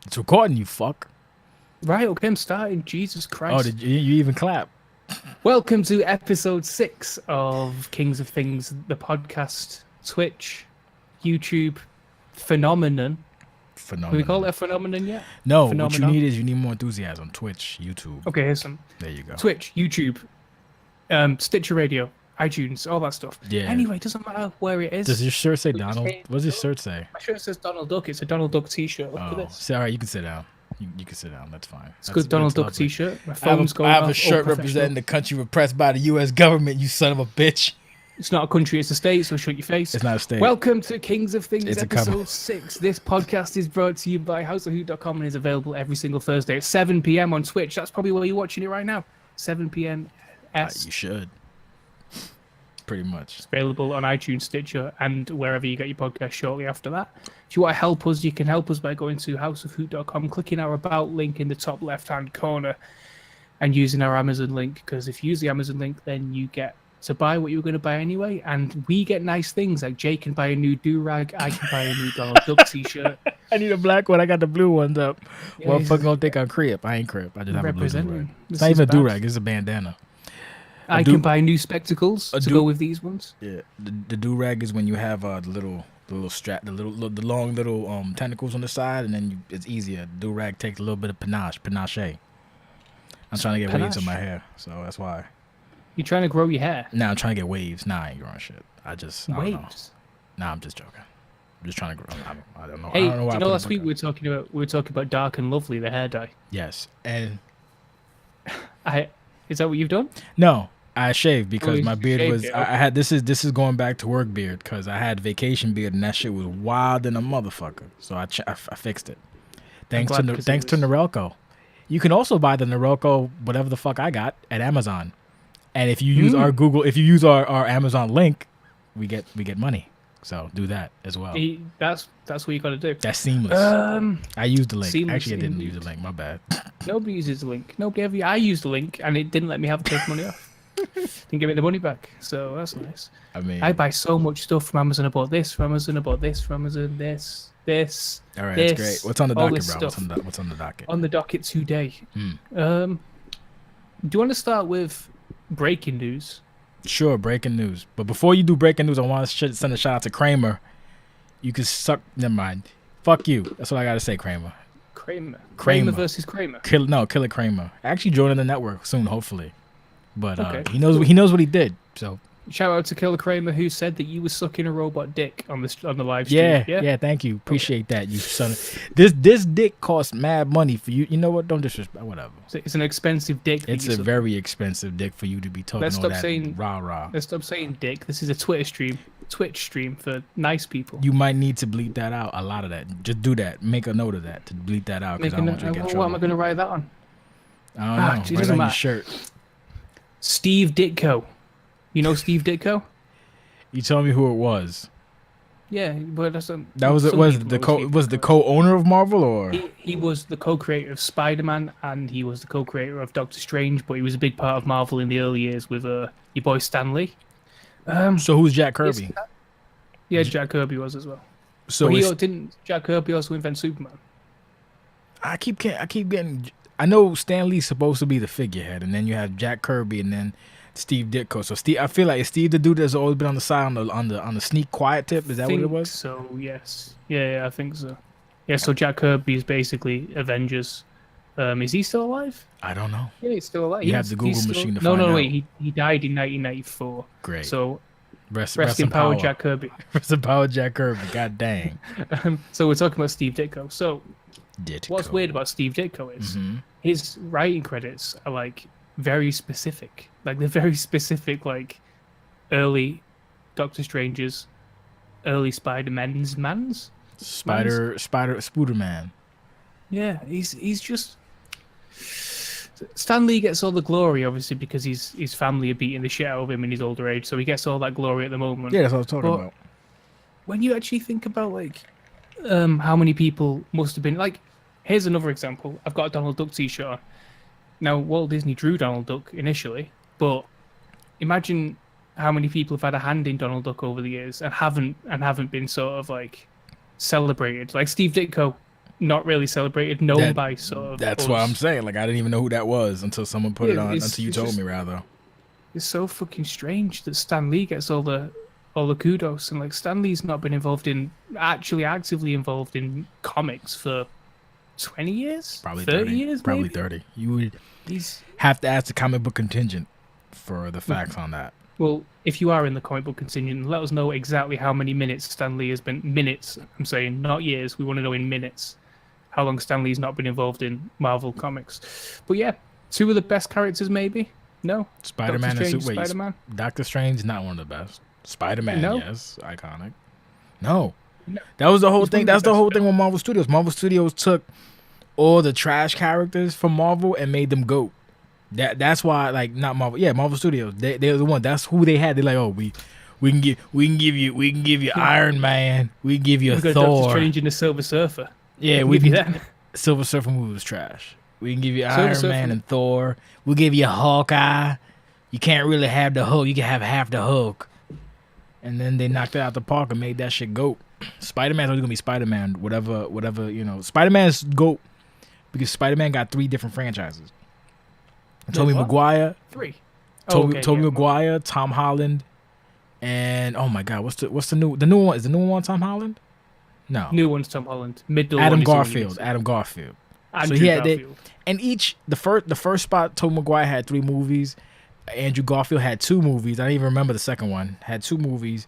It's recording, you fuck. Right, okay, I'm starting. Jesus Christ. Oh, did you even clap? Welcome to episode 6 of Kings of Things, the podcast, Twitch, YouTube phenomenon. Can we call it a phenomenon yet? No, what you Phenomenon. need is more enthusiasm. Twitch, YouTube. Okay, here's some. There you go. Twitch, YouTube, Stitcher Radio, iTunes, all that stuff. Yeah. Anyway, it doesn't matter where it is. Does your shirt say We just Donald? came- What does your shirt say? My shirt says Donald Duck. It's a Donald Duck t-shirt. Look at Oh, this. see, all right, you can sit down. You can sit down. That's fine. It's a good Donald Duck lovely. t-shirt. My I phone's going have off. a shirt representing the country repressed by the U.S. government. You son of a bitch. It's not a country, it's a state, so shut your face. It's not a state. Welcome to Kings of Things, It's a episode 6. This podcast is brought to you by houseofhoot.com and is available every single Thursday at 7 p.m. on Twitch. That's probably where you're watching it right now. 7 p.m. You should. Pretty much. It's available on iTunes, Stitcher, and wherever you get your podcast shortly after that. If you want to help us, you can help us by going to houseofhoot.com, clicking our About link in the top left-hand corner, and using our Amazon link, because if you use the Amazon link, then you get to buy what you were going to buy anyway, and we get nice things, like Jay can buy a new do-rag, I can buy a new Donald Duck t-shirt. I need a black one. I got the blue ones up. Yeah, Motherfucker don't think I'm crip. I ain't crip. I just have a blue do-rag. representing. It's This not is even a bad. do-rag. It's a bandana. I can buy new spectacles to go with these ones. Yeah, the do-rag is when you have the little strap, the long little tentacles on the side, and then it's easier. Do-rag takes a little bit of panache. I'm trying to get waves on my hair, so that's why. You're trying to grow your hair. Nah, I'm trying to get waves. Nah, I ain't growing shit. I don't know. Waves. Nah, I'm just joking. I'm just trying to grow. I don't know. Hey, I don't know why do I you know put last it week back we were talking about Dark and Lovely, the hair dye. Yes, and Is that what you've done? no, I shaved because you my beard shaved was. it, I had this is going back to work beard because I had vacation beard and that shit was wild than a motherfucker. So I fixed it. Thanks glad, to 'cause thanks it to was- Norelco. You can also buy the Norelco whatever the fuck I got at Amazon, and if you use our Amazon link, we get money. So do that as well. That's what you got to do. That's seamless. I used the link. Seamless Actually, I didn't indeed. use the link. My bad. Nobody uses the link. I used the link and it didn't let me have to take money off. Didn't give me the money back. So that's nice. I mean, I buy so much stuff from Amazon. I bought this from Amazon. I bought this from Amazon. This. all right, this, that's great. What's on the all docket, this bro? stuff. What's on the docket? On the docket today. Hmm. Do you want to start with breaking news? Sure, breaking news. But before you do breaking news, I want to send a shout out to Kramer. You can suck. Never mind. Fuck you. That's what I gotta say, Kramer. Kramer versus Kramer. Killer Kramer. Actually joining the network soon, hopefully. But Okay. he knows what he did. So Shout out to Killer Kramer, who said that you were sucking a robot dick on the live stream. yeah. Thank you. Appreciate that. You son. This dick costs mad money for you. You know what? Don't disrespect. Whatever. So it's an expensive dick. It's a very expensive dick for you to be talking Let's all stop that saying- rah. Let's stop saying dick. This is a Twitch stream for nice people. You might need to bleep that out. A lot of that. Just do that. Make a note of that to bleep that out because I don't want you to get in What trouble. am I going to write that on? I don't know. it Right doesn't on your matter. shirt. Steve Ditko. You know Steve Ditko? You tell me who it was. Yeah, but that's That was it. Was the co-owner of Marvel or? He was the co-creator of Spider-Man and he was the co-creator of Doctor Strange, but he was a big part of Marvel in the early years with your boy Stan Lee. So who's Jack Kirby? Yeah, Jack Kirby was as well. So But didn't Jack Kirby also invent Superman? I keep getting. I know Stan Lee's supposed to be the figurehead, and then you have Jack Kirby, and then Steve Ditko. So I feel like Steve the dude that's always been on the side on the sneak quiet tip. Is that what it was? So yes, yeah, I think so. Yeah, so Jack Kirby is basically Avengers. Is he still alive? I don't know. Yeah, he's still alive. You have the Google machine to no, find no, out. wait. He died in 1994. Great. So Rest rest in power, Jack Kirby. Rest in power, Jack Kirby. God dang. So we're talking about Steve Ditko. So Ditko. what's weird about Steve Ditko is his writing credits are like very specific. Like they're very specific, like early Doctor Strange's, early Spider-Man's. Spooderman. Yeah, he's just. Stan Lee gets all the glory, obviously, because his family are beating the shit out of him in his older age, so he gets all that glory at the moment. Yeah, that's what I was talking But about. when you actually think about like how many people must have been like, here's another example. I've got a Donald Duck t-shirt on. Now Walt Disney drew Donald Duck initially, but imagine how many people have had a hand in Donald Duck over the years and haven't been sort of like celebrated. Like Steve Ditko not really celebrated, known by sort of. That's us. what I'm saying. Like I didn't even know who that was until someone put it on. Until you told me, rather. It's so fucking strange that Stan Lee gets all the kudos, and like Stan Lee's not been actively involved in comics for 20 years, probably 30 years, probably maybe? 30. You would He's have to ask the comic book contingent for the facts on that. well, if you are in the comic book contingent, let us know exactly how many minutes Stan Lee has been. Minutes, I'm saying, not years. We want to know in minutes how long Stan Lee's not been involved in Marvel comics. But yeah, two of the best characters, maybe. No, Spider-Man Doctor and Strange, Spider-Man. Doctor Strange, not one of the best. Spider-Man, No. yes, iconic. No. No. That was the whole He's thing. one of the That's the best whole thing with Marvel Studios. Marvel Studios took all the trash characters from Marvel and made them GOAT. That's why, like, not Marvel. Yeah, Marvel Studios. They're the one. That's who they had. They're like, oh, we can give you Iron Man. We can give you We got Thor. Doctor Strange and the Silver Surfer. Yeah, we we give can. you that. Silver Surfer movie was trash. We can give you Silver Iron Surfer. Man and Thor. We'll give you Hawkeye. You can't really have the Hulk. You can have half the Hulk. And then they knocked it out the park and made that shit GOAT. Spider-Man's always gonna be Spider-Man. Whatever, you know. Spider-Man's GOAT because Spider-Man got 3 different franchises. Tobey Maguire, 3. Tobey Maguire, Tom Holland, and oh my God, what's the new one? Is the new one Tom Holland? No, New one's Tom Holland. Middle Adam one is Garfield. Andrew So he had Garfield. and each the first spot, Tobey Maguire had 3 movies. Andrew Garfield had 2 movies. I don't even remember the second one. Had 2 movies,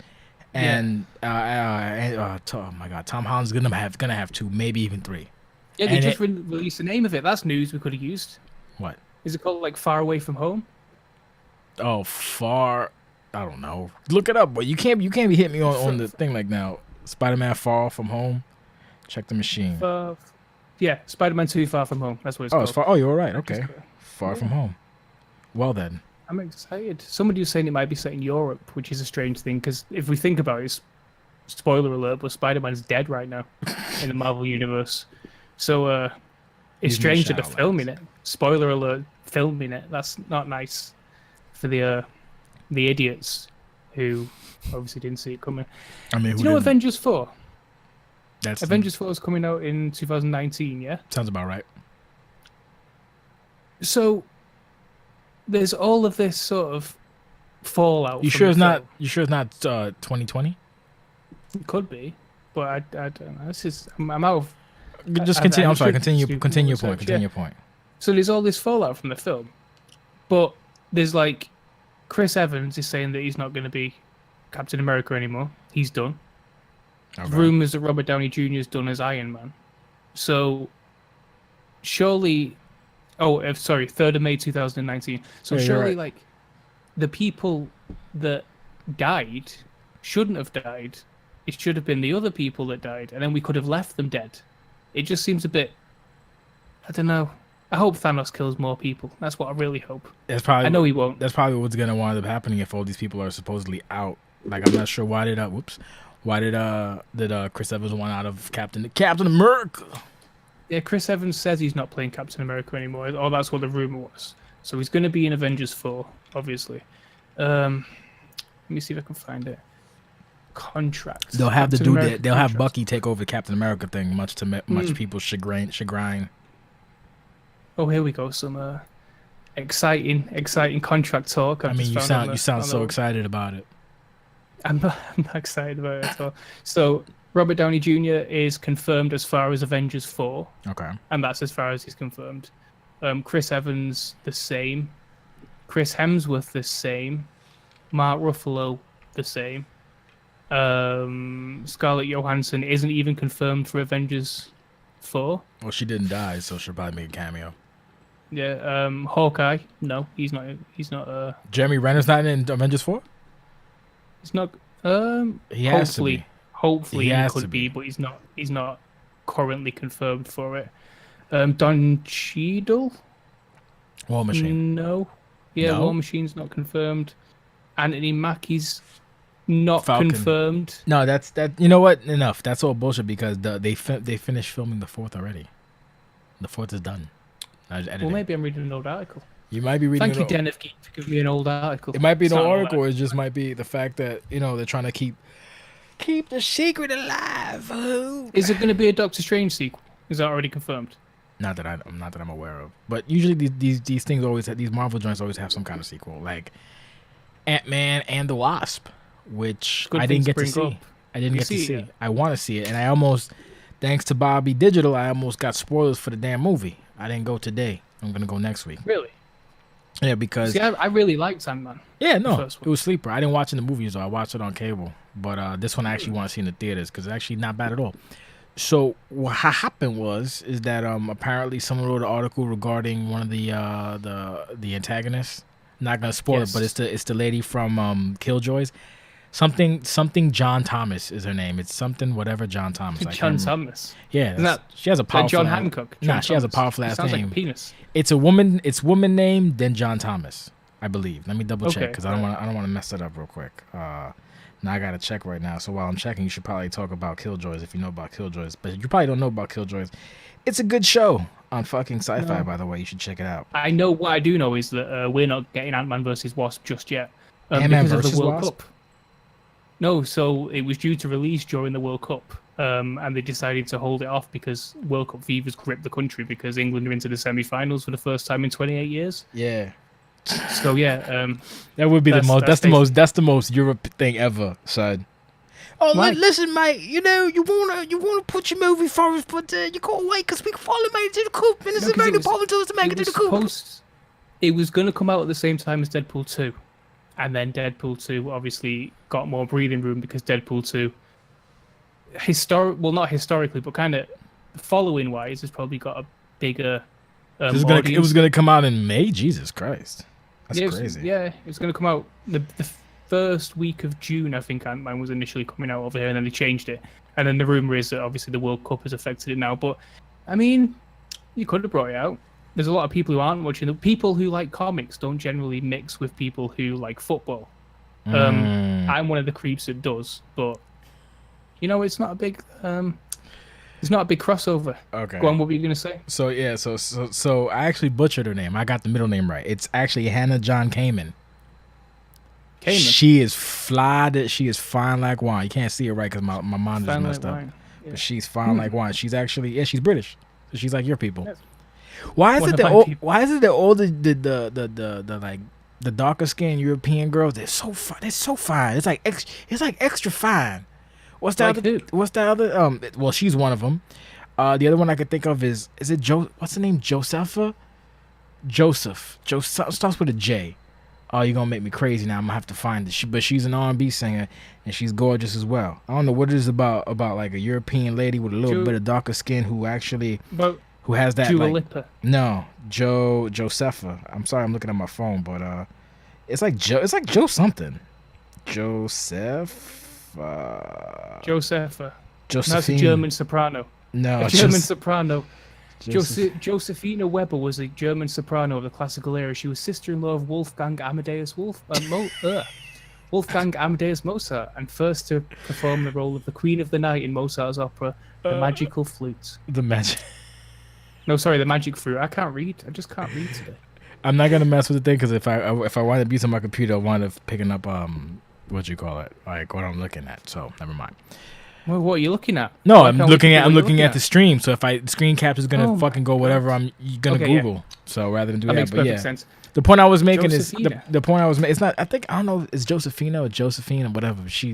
and oh my God, Tom Holland's gonna have 2, maybe even 3. Yeah, they and just released the name of it. That's news we could have used. What? Is it called like Far Away from Home? Oh, I don't know. Look it up, but you can't be hitting me on the thing like now. Spider-Man Far From Home. Check the machine. Yeah, Spider-Man 2 Far From Home. That's what it's Oh, called. it's far. Oh, you're all right. Okay. Far From Home. Well then. I'm excited. Somebody was saying it might be set in Europe, which is a strange thing because if we think about it, spoiler alert, but Spider-Man's dead right now in the Marvel universe. So it's strange that they're filming it. Spoiler alert, filming it. That's not nice for the idiots who obviously didn't see it coming. I mean, do you know Avengers 4? That's Avengers 4 is coming out in 2019, yeah? Sounds about right. So there's all of this sort of fallout. You sure it's not 2020? It could be, but I don't know. This is I'm out of. Just continue. I'm sorry. Continue your point. Continue your point. So there's all this fallout from the film, but there's like Chris Evans is saying that he's not going to be Captain America anymore. He's done. Okay. Rumors that Robert Downey Jr. is done as Iron Man. So surely, 3rd of May 2019. So Yeah, you're surely, right. like the people that died shouldn't have died. It should have been the other people that died, and then we could have left them dead. It just seems a bit. I don't know. I hope Thanos kills more people. That's what I really hope. I know he won't. That's probably what's gonna wind up happening if all these people are supposedly out. Like I'm not sure why did Chris Evans want out of Captain America? Yeah, Chris Evans says he's not playing Captain America anymore. Or that's what the rumor was. So he's going to be in Avengers 4, obviously. Let me see if I can find it. Contract. They'll have Captain to do America that. They'll have contract. Bucky take over the Captain America thing, much people's chagrin. Oh, here we go. Some exciting contract talk. I mean, you sound so excited about it. I'm not excited about it at all. So Robert Downey Jr. is confirmed as far as Avengers 4. Okay. And that's as far as he's confirmed. Chris Evans, the same. Chris Hemsworth, the same. Mark Ruffalo, the same. Scarlett Johansson isn't even confirmed for Avengers 4. Well, she didn't die, so she'll probably make a cameo. Yeah. Hawkeye, no, he's not. Jeremy Renner's not in Avengers 4? He's not. He has to be. Hopefully he could be, but he's not. He's not currently confirmed for it. Don Cheadle. War Machine. No. Yeah, No? War Machine's not confirmed. Anthony Mackie's not Falcon. confirmed. No, that's that. You know what? Enough. That's all bullshit because they finished filming the 4th already. The 4th is done. Well, maybe I'm reading an old article. You might be reading. Thank you, Den, for giving me an old article. It might be an It's old not article. It just might be the fact that they're trying to keep the secret alive. Is it going to be a Doctor Strange sequel? Is that already confirmed? Not that I'm aware of. But usually these things always have, these Marvel joints always have some kind of sequel, like Ant-Man and the Wasp, which Good I thing didn't to get to bring see. up. I didn't You get to see it see. yet? I want to see it, and I almost, thanks to Bobby Digital, I almost got spoilers for the damn movie. I didn't go today. I'm gonna go next week. Really? Yeah, because See, I really liked Ant-Man. yeah, The no, first it one. was sleeper. I didn't watch it in the movies though. I watched it on cable, but this one I actually want to see in the theaters because it's actually not bad at all. So what happened is that apparently someone wrote an article regarding one of the antagonists. Not gonna spoil it, but Yes. it's the lady from Killjoys. Something John Thomas is her name. It's something whatever John Thomas. I John can't remember. Thomas. Yeah, Isn't that she has a is that powerful. John Hancock? Nah, John she has a Thomas? powerful It ass sounds name. like a penis. It's a woman. It's woman name then John Thomas, I believe. Let me double check Okay, because I don't want to mess that up real quick. Now I gotta check right now. So while I'm checking, you should probably talk about Killjoys if you know about Killjoys. But you probably don't know about Killjoys. It's a good show on fucking Sci-Fi, No. by the way. You should check it out. I know what I do know is that we're not getting Ant-Man versus Wasp just yet Ant-Man because of versus the World Wasp? Cup. No, so it was due to release during the World Cup, and they decided to hold it off because World Cup fever's gripped the country because England are into the semi-finals for the first time in 28 years. Yeah, So yeah, that would be the most. that's That's the most Europe thing ever, son. Oh, Why? listen, mate. You know you wanna put your movie forward, but you can't wait because we can follow mate to the coop, and it's No, 'cause very it was- important to us to make it to the coop. it was going to come out at the same time as Deadpool 2. And then Deadpool 2 obviously got more breathing room because Deadpool 2, not historically, but kind of following wise, has probably got a bigger It audience. was gonna come out in May. Jesus Christ, that's Yeah, crazy. it was going to come out the first week of June, I think Ant-Man was initially coming out over here, and then they changed it. And then the rumor is that obviously the World Cup has affected it now. But, I mean, you could have brought it out. There's a lot of people who aren't watching. The people who like comics don't generally mix with people who like football. I'm one of the creeps that does, but you know, it's not a big crossover. Okay. Go on, what were you gonna say? So yeah, so I actually butchered her name. I got the middle name right. It's actually Hannah John Kamen. Kamen. She is she is fine like wine. You can't see it right because my monitor's Fine like messed up. wine. Yeah. But she's fine like wine. She's actually she's British. So she's like your people. Yes. Why is One it of that my all, people. why is it that all the like the darker skinned European girls they're so fine. They're so fine. It's like extra fine. What's the Like other? who? What's the other? Well, she's one of them. The other one I could think of is it Joe? What's the name? Josepha? Joseph. Starts with a J. Oh, you're gonna make me crazy now. I'm gonna have to find it. But she's an R&B singer and she's gorgeous as well. I don't know what it is about like a European lady with a little bit of darker skin who actually But who has that Dua like Lipa. no Josepha. I'm sorry, I'm looking at my phone, but it's like Joe something. Josepha. That's a Josephine. German soprano. No, A German soprano. Joseph- Josefina Weber was a German soprano of the classical era. She was sister-in-law of Wolfgang Amadeus Mozart, and first to perform the role of the Queen of the Night in Mozart's opera, The Magical Flute. the magic. No, sorry, The Magic Fruit. I can't read. I just can't read today. I'm not gonna mess with the thing because if I wind up using my computer, I wind up picking up what you call it, like what I'm looking at. So never mind. Well, what are you looking at? No, Why I'm can't we looking see at what you're the stream. So if screen cap is gonna Oh my fucking go whatever God. I'm gonna Okay, yeah. Google. So rather than do That that, makes but perfect yeah, sense. the point I was making Josephina. is the point I was making. It's not. I think I don't know. It's Josephina or Josephine or whatever. But she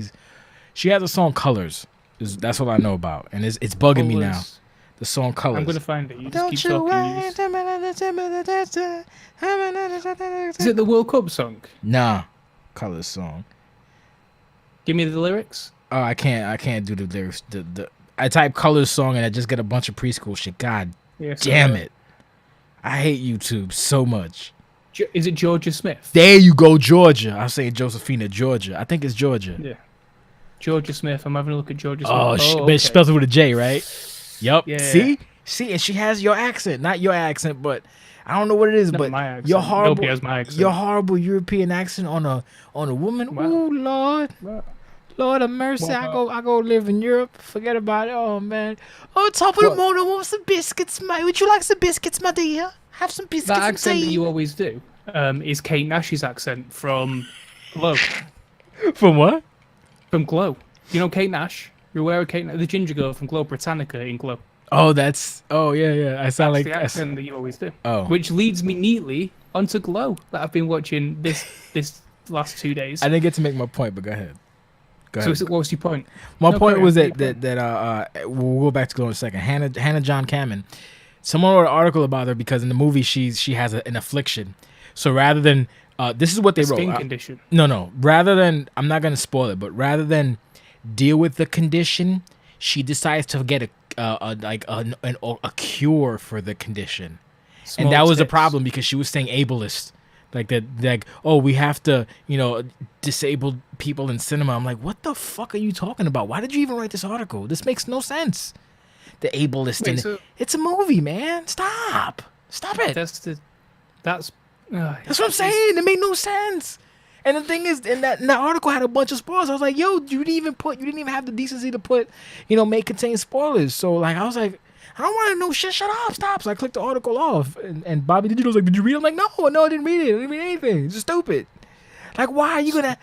has a song Colors. That's all I know about, and it's bugging me now. Colors. The song Colors. I'm gonna find it. You just keep talking. Is it the World Cup song? Nah, Colors song. Give me the lyrics. Oh, I can't do the lyrics. I type Colors song and I just get a bunch of preschool shit. God Yes. damn it. I hate YouTube so much. Is it Georgia Smith? There you go, Georgia. I say Josephina, Georgia. I think it's Georgia. Yeah. Georgia Smith. I'm having a look at Georgia Smith. Oh, okay. but she spells it with a J, right? Yup. Yeah. See, and she has your accent, not your accent, but I don't know what it is. Not But my accent. your horrible, Nobody has my accent. your horrible European accent on a woman. Wow. Ooh, Lord. Well, Lord of mercy, Well, I go live in Europe. Forget about it. Oh man. Oh, top of the What? morning, I want some biscuits, mate. Would you like some biscuits, my dear? Have some biscuits that and accent that tea. you always do is Kate Nash's accent from Glow. From what? From Glow. You know Kate Nash? You're aware of Kate Nash? The ginger girl from Glow Britannica in Glow. Oh, that's. Oh, yeah. I sound That's like. the accent that you always do. Oh. Which leads me neatly onto Glow that I've been watching this last 2 days. I didn't get to make my point, but go ahead. Go So ahead. what was your point? My No, point carry was on. that we'll go back to Glow in a second. Hannah John Kamen. Someone wrote an article about her because in the movie she has an affliction. So rather than this is what they wrote. Skin condition. No. Rather than I'm not gonna spoil it, but rather than deal with the condition, she decides to get a cure for the condition. Small And that was the tits. problem because she was saying ableist. We have to, disable people in cinema. I'm like, what the fuck are you talking about? Why did you even write this article? This makes no sense. The ableist it's a movie, man. Stop it. That's That's what I'm saying. It made no sense. And the thing is, in that article had a bunch of spoilers. I was like, yo, you didn't even have the decency to put, may contain spoilers. So like, I was like, I don't want to know shit. Shut up, stop. So I clicked the article off, and Bobby Digital was like, did you read it? I'm like, no, I didn't read it. I didn't read anything. It's just stupid. Like, why are you gonna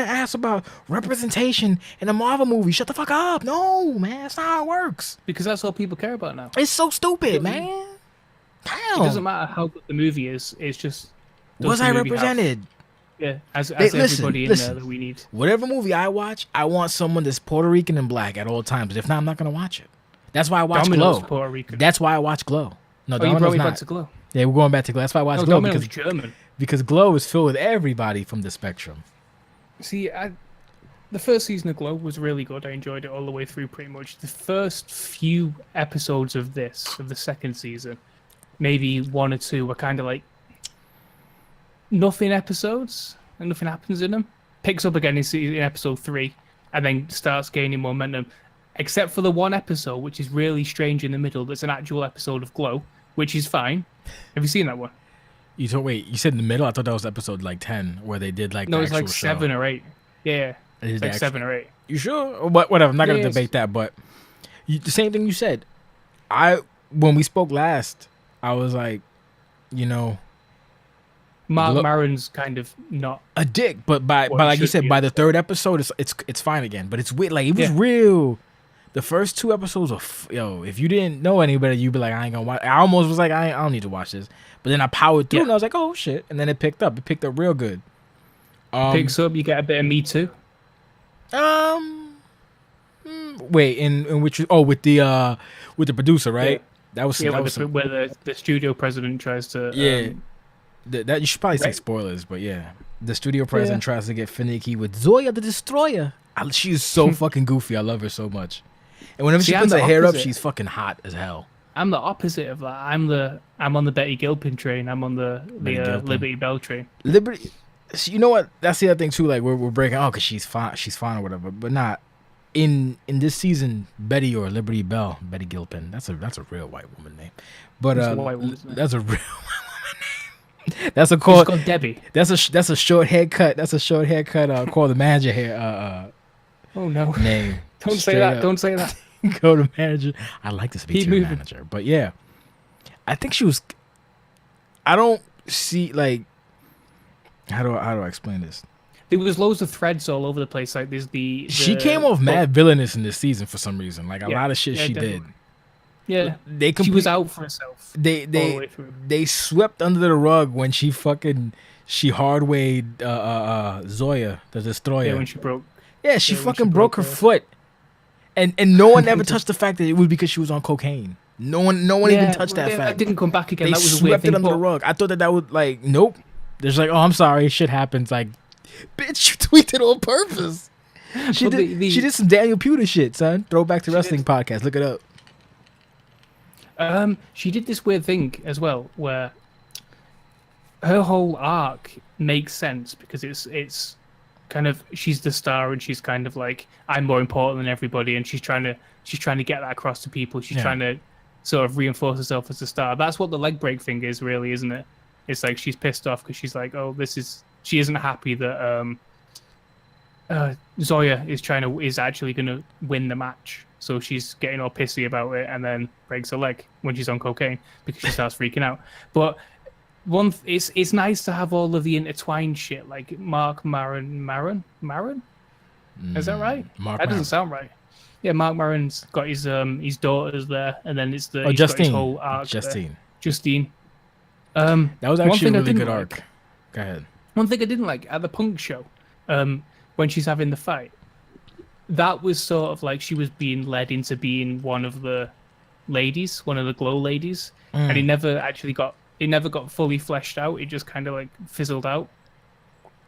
ask about representation in a Marvel movie? Shut the fuck up. No, man, that's not how it works. because that's all people care about now. It's so stupid, man. Damn. It doesn't matter how good the movie is. It's just Was the I movie have- represented? as Listen, everybody in there that we need. Whatever movie I watch, I want someone that's Puerto Rican and black at all times. If not, I'm not gonna watch it. That's why I watch Domino's Glow. Puerto Rican. That's why I watch Glow. No, you Domino's brought me not. back to Glow. Yeah, we're going back to Glow. That's why I watch No, Glow Domino's because German. Glow is filled with everybody from the spectrum. See, the first season of Glow was really good. I enjoyed it all the way through pretty much. The first few episodes of the second season, maybe one or two, were kind of like nothing episodes, and nothing happens in them. Picks up again in episode 3, and then starts gaining momentum. Except for the one episode, which is really strange in the middle, that's an actual episode of Glow, which is fine. Have you seen that one? You said in the middle? I thought that was episode like 10 where they did like No, the it's actual like show. 7 or 8. Yeah, It is it's the like actual- 7 or 8. You sure? Whatever. I'm not gonna Yeah, debate that, but the same thing you said. When we spoke last, I was like, Mark Glow- Maron's kind of not. a dick, but by Well, like you should said, be. by the third episode, it's fine again. But it's weird. Like it was Yeah. real. The first 2 episodes are if you didn't know any better, you'd be like, I ain't gonna watch. I almost was like, I don't need to watch this. But then I powered through, Yeah. and I was like, oh shit! And then it picked up. It picked up real good. Picks up, you get a bit of Me Too. Wait, in which with the producer, right? Yeah. That was Yeah, that was where the studio president tries to. yeah. That you should probably say Right. spoilers, but yeah, the studio president tries to get finicky with Zoya the Destroyer. She is so fucking goofy. I love her so much. And whenever See, she I'm puts the her hair up, opposite. she's fucking hot as hell. I'm the opposite of that. I'm on the Betty Gilpin train. I'm on the Gilpin. Liberty Bell train. Liberty, you know what? That's the other thing too. Like we're breaking out because she's fine or whatever, but not in this season. Betty or Liberty Bell, Betty Gilpin. That's a real white woman name, but It's a white woman's name. that's a real white woman name. That's a She's call. called Debbie. That's a short haircut. That's a short haircut. Call the manager hair. Oh no! Name. Don't say Straight that. up. Don't say that. Go to manager. I like to speak Keep to your moving. manager, but yeah, I think she was. I don't see like. How do I explain this? There was loads of threads all over the place. Like there's the She came off mad villainous in this season for some reason. Like a Yeah, lot of shit yeah, she definitely. did. Yeah, They she was complete- out for herself. all the They way through. they swept under the rug when she hard weighed Zoya the Destroyer. Yeah, when she broke. Yeah, she Yeah, when fucking she broke broke her her- foot, and no one ever touched the fact that it was because she was on cocaine. No one even touched that That fact. didn't come back again. They That was a weird swept thing. it under the but- rug. I thought that would like nope. They're just like, oh, I'm sorry, shit happens. Like, bitch, you tweaked it on purpose. She But did. the- She did some Daniel Pewter shit, son. Throwback to Wrestling podcast. Look it up. She did this weird thing as well, where her whole arc makes sense because it's kind of she's the star and she's kind of like I'm more important than everybody, and she's trying to get that across to people. She's Yeah. trying to sort of reinforce herself as a star. That's what the leg break thing is, really, isn't it? It's like she's pissed off because she's like, oh, she isn't happy that Zoya is actually going to win the match. So she's getting all pissy about it and then breaks her leg when she's on cocaine because she starts freaking out. But it's nice to have all of the intertwined shit, like Mark Maron? Is that right? Mark That Maron. doesn't sound right. Yeah, Mark Maron's got his daughters there, and then he's got his Justine. whole arc Justine. there. Justine. That was One actually thing a I really didn't good like. arc. Go ahead. One thing I didn't like at the Punk show, when she's having the fight, that was sort of like she was being led into being one of the ladies, one of the glow ladies, and it never got fully fleshed out. It just kind of like fizzled out.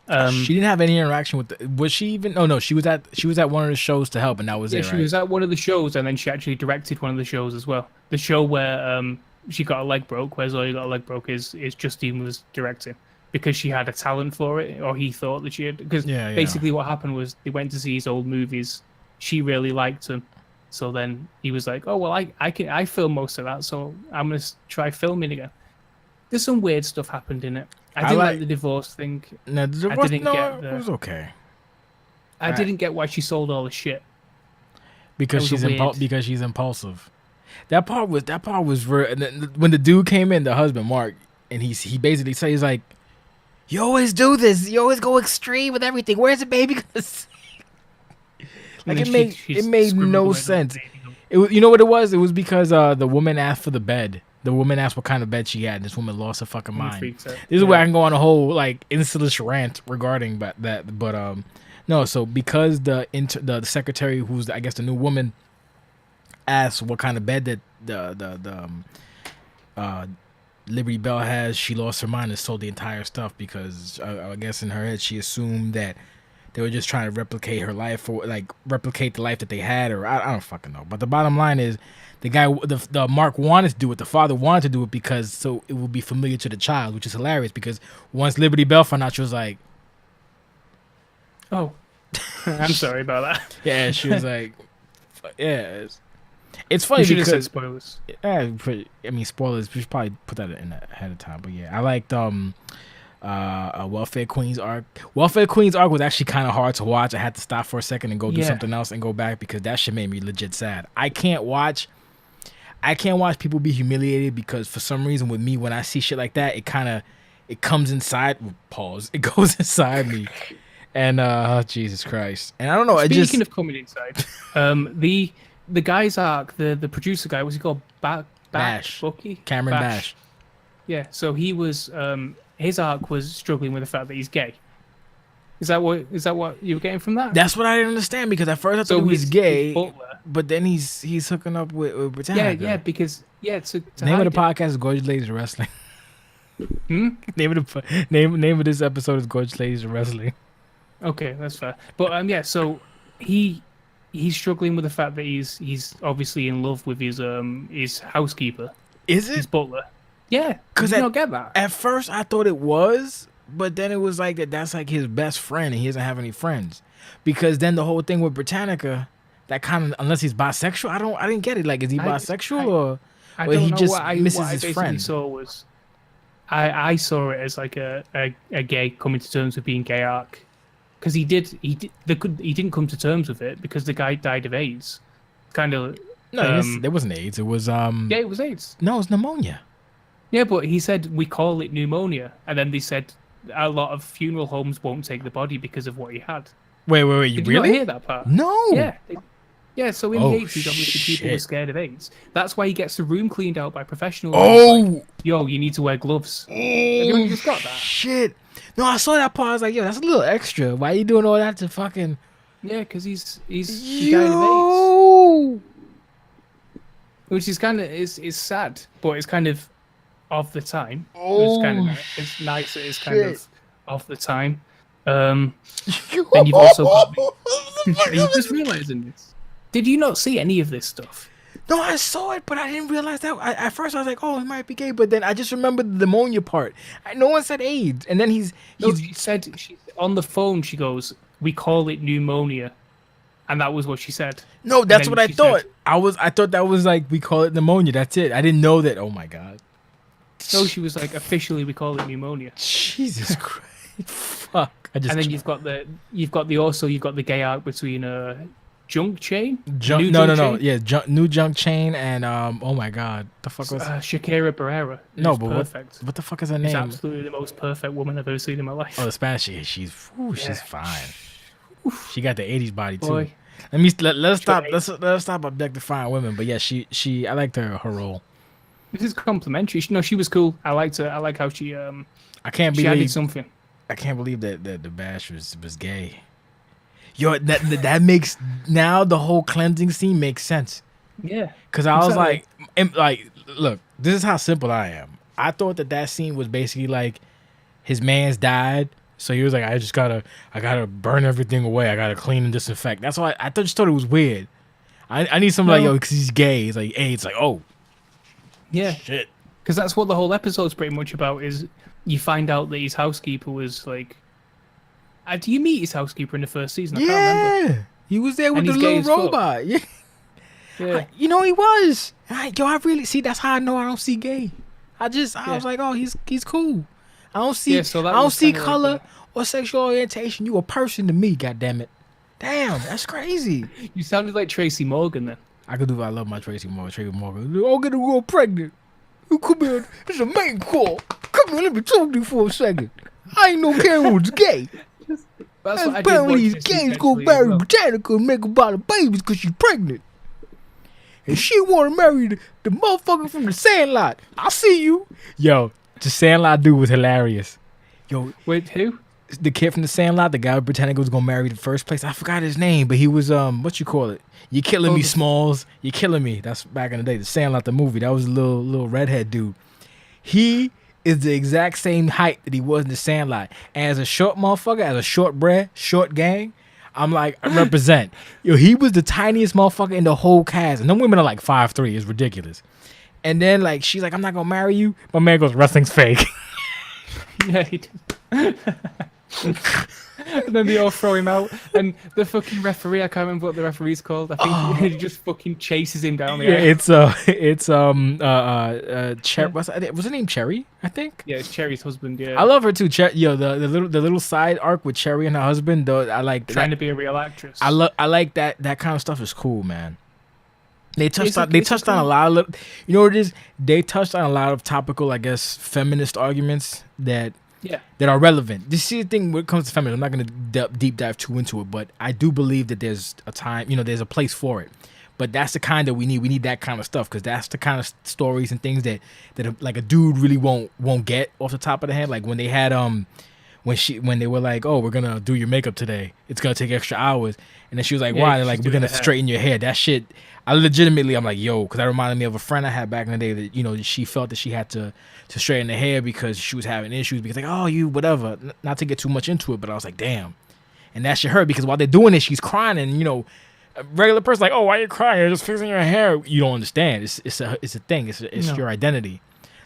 She didn't have any interaction with. Was she even? Oh no, she was at one of the shows to help, and that was Yeah, it, she right? was at one of the shows, and then she actually directed one of the shows as well. The show where she got a leg broke, where Zoe got a leg broke, is Justine was directing because she had a talent for it, or he thought that she had. Because basically, what happened was they went to see his old movies. She really liked them, so then he was like, "Oh well, I film most of that, so I'm gonna try filming again." There's some weird stuff happened in it. I didn't like the divorce thing. No, the divorce, it was okay. I didn't get why she sold all the shit. Because she's impulsive. That part was real. And then when the dude came in, the husband Mark, and he basically said, he's like, "You always do this. You always go extreme with everything. Where's the baby gonna see?" Like it made no sense. It was, you know what it was? It was because the woman asked for the bed. The woman asked what kind of bed she had, and this woman lost her fucking mind. This is where I can go on a whole like insolent rant regarding that. But no. So because the secretary, who's I guess the new woman, asked what kind of bed that the Liberty Bell has, she lost her mind and sold the entire stuff because I guess in her head she assumed that they were just trying to replicate her life or like replicate the life that they had, or I don't fucking know. But the bottom line is, the guy, the Mark wanted to do it. The father wanted to do it because so it would be familiar to the child, which is hilarious because once Liberty Bell found out, she was like, "Oh, I'm sorry about that." Yeah, she was like, "Yeah." It's funny because said spoilers. I mean, spoilers. We should probably put that in ahead of time. But yeah, I liked Welfare Queen's arc. Welfare Queen's arc was actually kind of hard to watch. I had to stop for a second and go do something else and go back because that shit made me legit sad. I can't watch people be humiliated because for some reason with me, when I see shit like that, it comes inside. Pause. It goes inside me, and Jesus Christ. And I don't know. Speaking of coming inside, the guy's arc, the producer guy, what's he called? Bash. Bucky? Cameron Bash. Yeah. So he was. His arc was struggling with the fact that he's gay. Is that what you were getting from that? That's what I didn't understand because at first I thought he was gay, but then he's hooking up with Britannica. Yeah, because to name of the podcast is Gorgeous Ladies of Wrestling. Name of this episode is Gorgeous Ladies of Wrestling. Okay, that's fair. But so he's struggling with the fact that he's obviously in love with his housekeeper. Is it? His butler. Yeah, because I don't get that. At first, I thought it was, but then it was like that's like his best friend, and he doesn't have any friends. Because then the whole thing with Britannica, that kind of unless he's bisexual, I didn't get it. Like, is he bisexual or he just misses his friend? I saw it as like a gay coming to terms with being gay arc, because he didn't come to terms with it because the guy died of AIDS, kind of. No, there wasn't AIDS. It was Yeah, it was AIDS. No, it was pneumonia. Yeah, but he said we call it pneumonia, and then they said a lot of funeral homes won't take the body because of what he had. Wait, Did you really not hear that part? No. Yeah. So in the 80s, obviously people were scared of AIDS. That's why he gets the room cleaned out by professionals. Like, yo, you need to wear gloves. Have you just got that? Shit. No, I saw that part. I was like, yo, that's a little extra. Why are you doing all that to fucking? Yeah, because he died of AIDS. Which is kind of is sad, but it's kind of the time. It's nice. It's kind of the time. Then you've also got you just realizing this. Did you not see any of this stuff? No, I saw it, but I didn't realize that. At first, I was like, "Oh, he might be gay," but then I just remembered the pneumonia part. No one said AIDS, and then she said on the phone. She goes, "We call it pneumonia," and that was what she said. No, that's what I thought. I thought that was like we call it pneumonia. That's it. I didn't know that. Oh my god. No, she was like, officially we call it pneumonia. Jesus Christ. Fuck. And then you've got the gay arc between Junk Chain. No. Yeah, new Junk Chain and oh my god, the fuck was Shakira Barrera. No, but perfect. What the fuck is her name? She's absolutely the most perfect woman I've ever seen in my life. Oh, the Spanish. She's fine. She got the 80s body too. Let's stop objectifying women. But yeah, she I liked her role. This is complimentary. She was cool. I liked her. I like how she I can't she added believe something. I can't believe that the Bash was gay. Yo, that makes now the whole cleansing scene makes sense. Yeah. Cause I was like, look, this is how simple I am. I thought that scene was basically like his man's died, so he was like, I gotta burn everything away. I gotta clean and disinfect. That's why I just thought it was weird. I need something like, yo, because he's gay. It's like, hey, it's like, oh, yeah, shit. Because that's what the whole episode's pretty much about. Is you find out that his housekeeper was like, do you meet his housekeeper in the first season? I can't remember. He was there with And the he's gay little as fuck. robot. Yeah. Yeah. He was. I really see. That's how I know I don't see gay. I was like, oh, he's cool. I don't see. Yeah, so that I don't was see kinda color like or sexual orientation. You a person to me. God damn it. Damn, that's crazy. You sounded like Tracy Morgan then. I could do. I love my Tracy Morgan. I'll get a girl pregnant. You come here. It's a main call. Come here. Let me talk to you for a second. I ain't no care who's gay. That's what I did Apparently, watch these this gays go eventually as marry well. Britannica and make a lot of babies because she's pregnant. And she want to marry the motherfucker from the Sandlot. I see you. Yo, the Sandlot dude was hilarious. Yo, Wait, who? the kid from the Sandlot, the guy with Britannica was gonna marry in the first place. I forgot his name, but he was what you call it? You killing me, Smalls. You killing me. That's back in the day. The Sandlot, the movie. That was a little redhead dude. He is the exact same height that he was in the Sandlot. And as a short motherfucker, as a short bread, short gang, I'm like, I represent. Yo, he was the tiniest motherfucker in the whole cast. And them women are like 5'3". It's ridiculous. And then like she's like, I'm not gonna marry you. My man goes, wrestling's fake. Yeah, he did. And then they all throw him out, and the fucking referee, I can't remember what the referee's called. I think he just fucking chases him down the aisle. Was her name Cherry? I think. Yeah, it's Cherry's husband. Yeah, I love her too. Yo, the little side arc with Cherry and her husband. Though I like trying to be a real actress. I like that kind of stuff is cool, man. They touched on cool. a lot of, you know what it is? They touched on a lot of topical, I guess, feminist arguments that are relevant. This is the thing when it comes to feminism. I'm not going to deep dive too into it, but I do believe that there's a time, there's a place for it. But that's the kind that we need. We need that kind of stuff because that's the kind of stories and things that like a dude really won't get off the top of the head. Like when they had when they were like, oh, we're gonna do your makeup today. It's gonna take extra hours, and then she was like, why? They're like, we're gonna straighten your hair. That shit. I'm like, yo, because that reminded me of a friend I had back in the day that she felt that she had to straighten the hair because she was having issues because like, oh, you whatever. Not to get too much into it, but I was like, damn. And that shit hurt because while they're doing it, she's crying, and a regular person like, oh, why are you crying? You're just fixing your hair. You don't understand. It's a thing. It's your identity.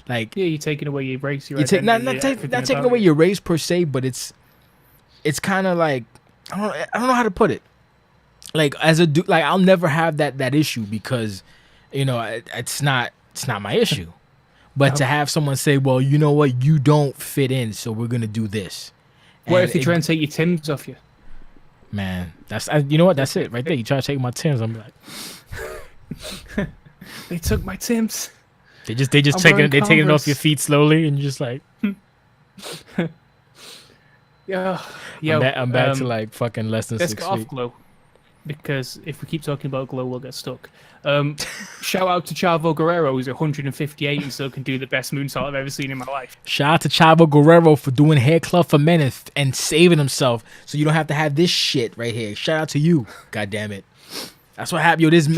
Like, yeah, you're taking away your race. Your identity. Not taking away your race per se, but it's kind of like I don't know how to put it. Like as a dude, like I'll never have that issue because it's not my issue. But to have someone say, well, you know what, you don't fit in, so we're gonna do this. What if they try and take your Timbs off you? Man, that's you know what? That's it right there. You try to take my Timbs, I'm like, they took my Timbs. They just taking it off your feet slowly, and you're just like, yeah. I'm back to like fucking less than 6 feet. Let's get off Glow, because if we keep talking about Glow, we'll get stuck. Shout out to Chavo Guerrero, who's 158 and still can do the best moonsault I've ever seen in my life. Shout out to Chavo Guerrero for doing hair club for men and saving himself, so you don't have to have this shit right here. Shout out to you, god damn it. That's what happened. Yo, there's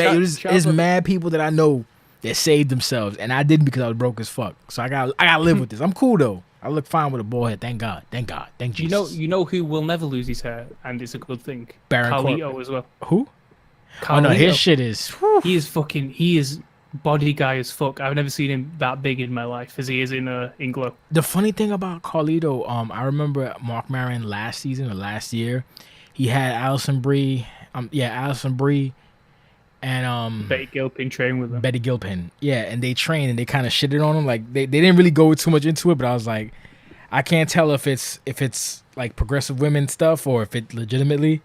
mad people that I know that saved themselves, and I didn't because I was broke as fuck. So I gotta live with this. I'm cool though. I look fine with a bald head. Thank God. Thank Jesus. You know who will never lose his hair, and it's a good thing. Baron Carlito as well. Who? Carlito. Oh no, his shit is. Whew. He is body guy as fuck. I've never seen him that big in my life as he is in Glow. The funny thing about Carlito, I remember Mark Maron last season or last year, he had Alison Brie, and Betty Gilpin trained with him. Betty Gilpin, yeah, and they trained and they kind of shitted on him. Like they didn't really go too much into it, but I was like, I can't tell if it's like progressive women stuff or if it legitimately.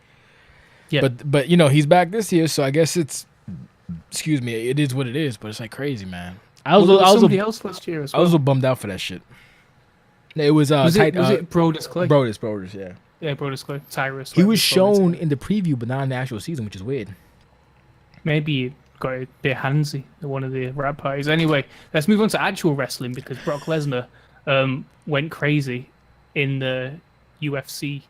Yeah. But he's back this year, so I guess it's. Excuse me, it is what it is, but it's like crazy, man. I was somebody else last year as well. I was a little bummed out for that shit. It was was it Brodus Clay? Brodus, yeah. Yeah, Brodus Clay, Tyrus. He was shown in the preview, but not in the actual season, which is weird. Maybe he got a bit handsy at one of the rap parties. Anyway, let's move on to actual wrestling because Brock Lesnar went crazy in the UFC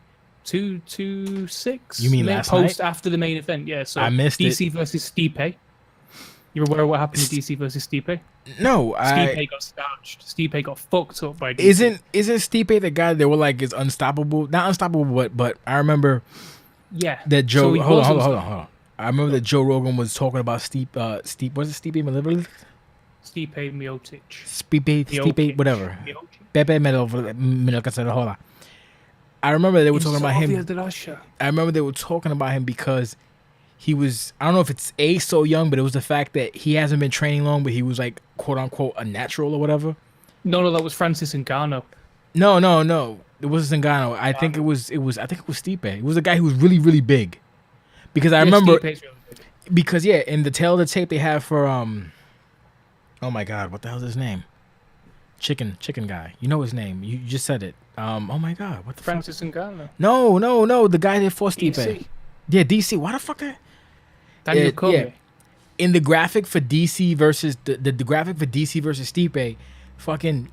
226. You mean last post night? After the main event? Yeah. So I missed DC it. versus Stipe. You're aware of what happened to DC versus Stipe? No, Stipe got starched. Stipe got fucked up by DC. Isn't Stipe the guy that were like is unstoppable? Not unstoppable, but I remember. Yeah. That Joe. So hold on. I remember that Joe Rogan was talking about Stipe. Was it Stipe Milojevic? Stipe Miocic. Stipe, whatever. Pepe Milojevic. Hold on. I remember they were talking about him. I remember they were talking about him because he was, I don't know if it's so young, but it was the fact that he hasn't been training long, but he was like quote unquote a natural or whatever. No, that was Francis Ngannou. No. It wasn't Ngannou. I think it was Stipe. It was a guy who was really, really big. Because I remember Stipe's really big. Because in the tail of the tape they have for oh my god, what the hell's his name? Chicken guy. You know his name. You just said it. Oh my god, what the Francis Ngannou. No, the guy that fought Stipe. DC. Yeah, DC. Why the fuck? Daniel Cormier. Yeah. In the graphic for DC versus the graphic for DC versus Stipe, fucking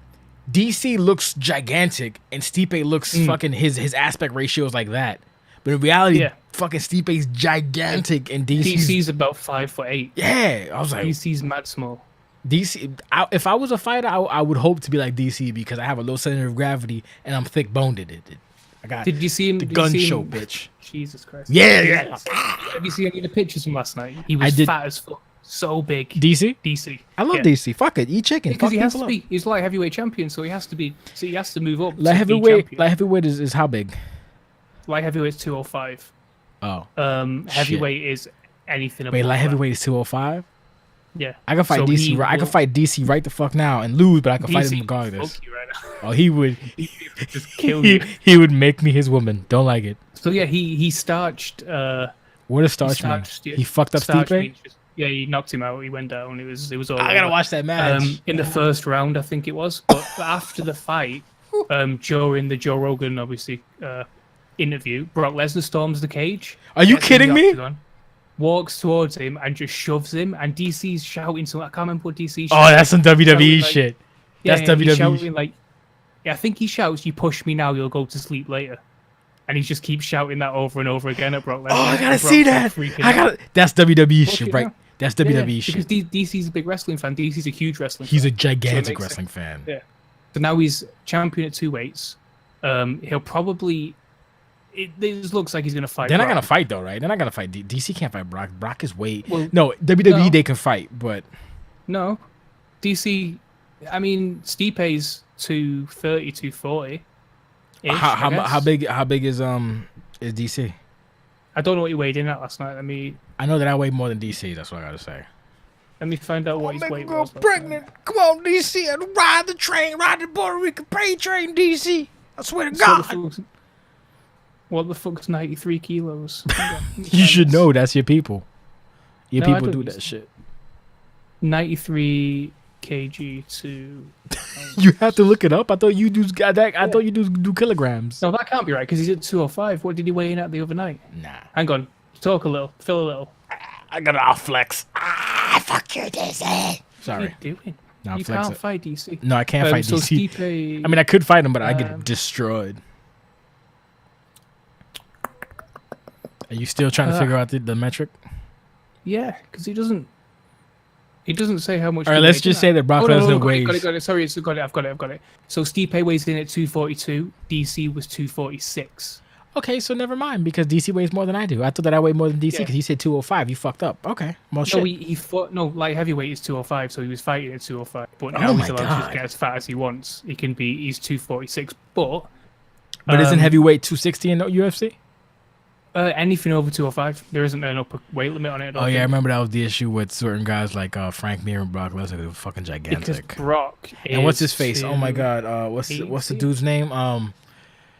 DC looks gigantic and Stipe looks fucking his aspect ratio is like that. But in reality, fucking Stipe's gigantic and DC's about 5'8". Yeah, I was like, DC's mad small. DC. If I was a fighter, I would hope to be like DC because I have a low center of gravity and I'm thick boned. I got. Did you see him? The gun show, bitch. Jesus Christ. Yeah. Have you seen any of the pictures from last night? He was fat as fuck. So big. DC. I love DC. Fuck it. Eat chicken. Because he has to be. He's light heavyweight champion, so he has to be. So he has to move up. Light heavyweight is how big? Light heavyweight is 205. Oh. Heavyweight is anything above. Wait, light heavyweight is 205. Yeah. I can fight DC. I can fight DC right the fuck now and lose, but I can fight him regardless. Fuck you right now. Oh, he would just kill you. He would make me his woman. Don't like it. So yeah, he starched. What does starch mean? He fucked up Stipe. Yeah, he knocked him out. He went down. It was all. I gotta watch that match. In the first round, I think it was. But after the fight, during the Joe Rogan obviously interview, Brock Lesnar storms the cage. Are you kidding me? Walks towards him and just shoves him, and DC's shouting to him. I can't remember what DC. Oh, that's some WWE shit. That's WWE. Shouting like, I think he shouts, "You push me now, you'll go to sleep later," and he just keeps shouting that over and over again at Brock Lesnar. Oh, I gotta see that. That's WWE shit, right? That's WWE shit. Because DC's a big wrestling fan. DC's a huge wrestling. He's a gigantic wrestling fan. Yeah. So now he's champion at 2 weights. He'll probably. It looks like he's gonna fight. They're not gonna fight though, right? They're not gonna fight. DC can't fight Brock. Brock is way. Well, no, WWE they can fight, but no, DC. I mean, Stipe's 230, 240. How big is DC? I don't know what he weighed in at last night. I know that I weigh more than DC. That's what I gotta say. Let me find out what his weight was. Pregnant. Come on, DC, and ride the train, ride the Puerto Rican paid train, DC. I swear to God. What the fuck's 93 kilos? You should know that's your people. Your people do that shit. 93 kg to. You have to look it up. I thought you do kilograms. No, that can't be right because he's at 205. What did he weigh in at the other night? Nah. Hang on. Talk a little. Feel a little. I gotta flex. Fuck you, DC. Sorry. What are you doing? No, you can't fight DC. No, I can't fight so DC. Stipe, I mean, I could fight him, but I get destroyed. Are you still trying to figure out the metric? Yeah, because he doesn't say how much. All right, let's just say that Brock Lesnar weighs. Got it. Sorry, I've got it. So Stipe weighs in at 242. DC was 246. Okay, so never mind because DC weighs more than I do. I thought that I weigh more than DC because he said 205. You fucked up. Okay, well, shit. No, he fought. No, light heavyweight is 205, so he was fighting at 205. But now he's allowed to just get as fat as he wants. He's 246, but isn't heavyweight 260 in the UFC? Anything over 205. There isn't an upper weight limit on it. I remember that was the issue with certain guys like Frank Mir and Brock Lesnar. They were fucking gigantic. Because Brock and what's his face? Oh my god, what's the dude's name?